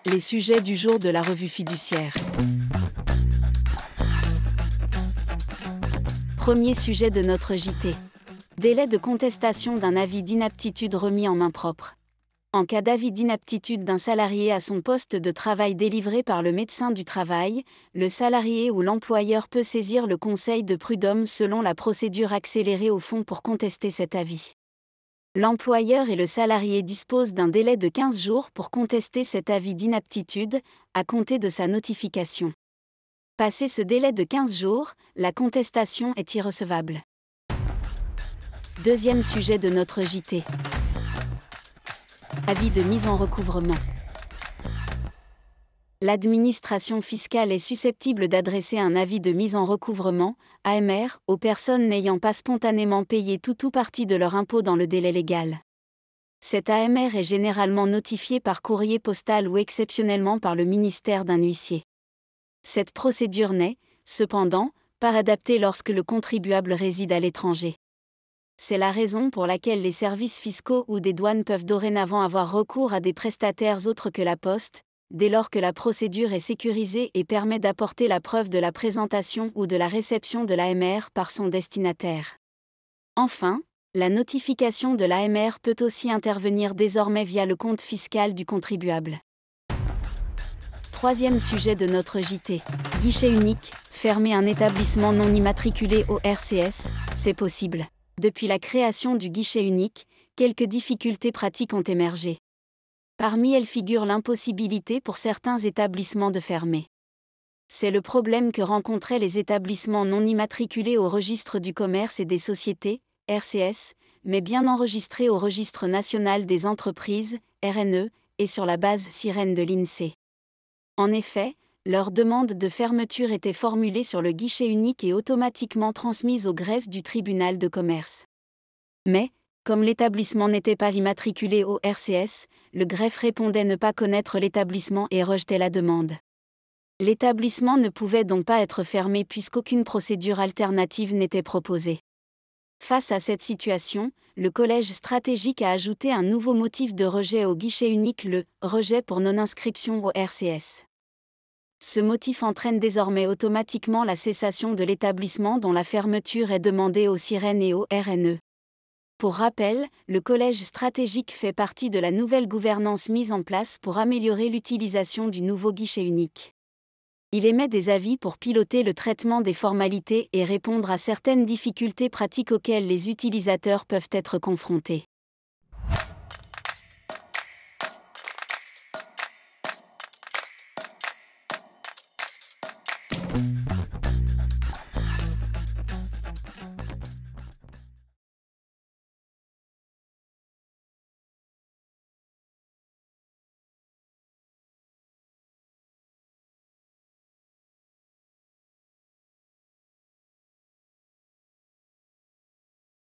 Les sujets du jour de la revue fiduciaire. Premier sujet de notre JT. Délai de contestation d'un avis d'inaptitude remis en main propre. En cas d'avis d'inaptitude d'un salarié à son poste de travail délivré par le médecin du travail, le salarié ou l'employeur peut saisir le conseil de prud'homme selon la procédure accélérée au fond pour contester cet avis. L'employeur et le salarié disposent d'un délai de 15 jours pour contester cet avis d'inaptitude, à compter de sa notification. Passé ce délai de 15 jours, la contestation est irrecevable. Deuxième sujet de notre JT. Avis de mise en recouvrement. L'administration fiscale est susceptible d'adresser un avis de mise en recouvrement, AMR, aux personnes n'ayant pas spontanément payé tout ou partie de leur impôt dans le délai légal. Cet AMR est généralement notifié par courrier postal ou exceptionnellement par le ministère d'un huissier. Cette procédure n'est, cependant, pas adaptée lorsque le contribuable réside à l'étranger. C'est la raison pour laquelle les services fiscaux ou des douanes peuvent dorénavant avoir recours à des prestataires autres que la Poste, dès lors que la procédure est sécurisée et permet d'apporter la preuve de la présentation ou de la réception de l'AMR par son destinataire. Enfin, la notification de l'AMR peut aussi intervenir désormais via le compte fiscal du contribuable. Troisième sujet de notre JT. Guichet unique, fermer un établissement non immatriculé au RCS, c'est possible. Depuis la création du guichet unique, quelques difficultés pratiques ont émergé. Parmi elles figure l'impossibilité pour certains établissements de fermer. C'est le problème que rencontraient les établissements non immatriculés au registre du commerce et des sociétés, RCS, mais bien enregistrés au registre national des entreprises, RNE, et sur la base sirène de l'INSEE. En effet, leur demande de fermeture était formulée sur le guichet unique et automatiquement transmise au greffe du tribunal de commerce. Mais, comme l'établissement n'était pas immatriculé au RCS, le greffe répondait ne pas connaître l'établissement et rejetait la demande. L'établissement ne pouvait donc pas être fermé puisqu'aucune procédure alternative n'était proposée. Face à cette situation, le collège stratégique a ajouté un nouveau motif de rejet au guichet unique, le « rejet pour non-inscription au RCS ». Ce motif entraîne désormais automatiquement la cessation de l'établissement dont la fermeture est demandée aux sirènes et au RNE. Pour rappel, le collège stratégique fait partie de la nouvelle gouvernance mise en place pour améliorer l'utilisation du nouveau guichet unique. Il émet des avis pour piloter le traitement des formalités et répondre à certaines difficultés pratiques auxquelles les utilisateurs peuvent être confrontés.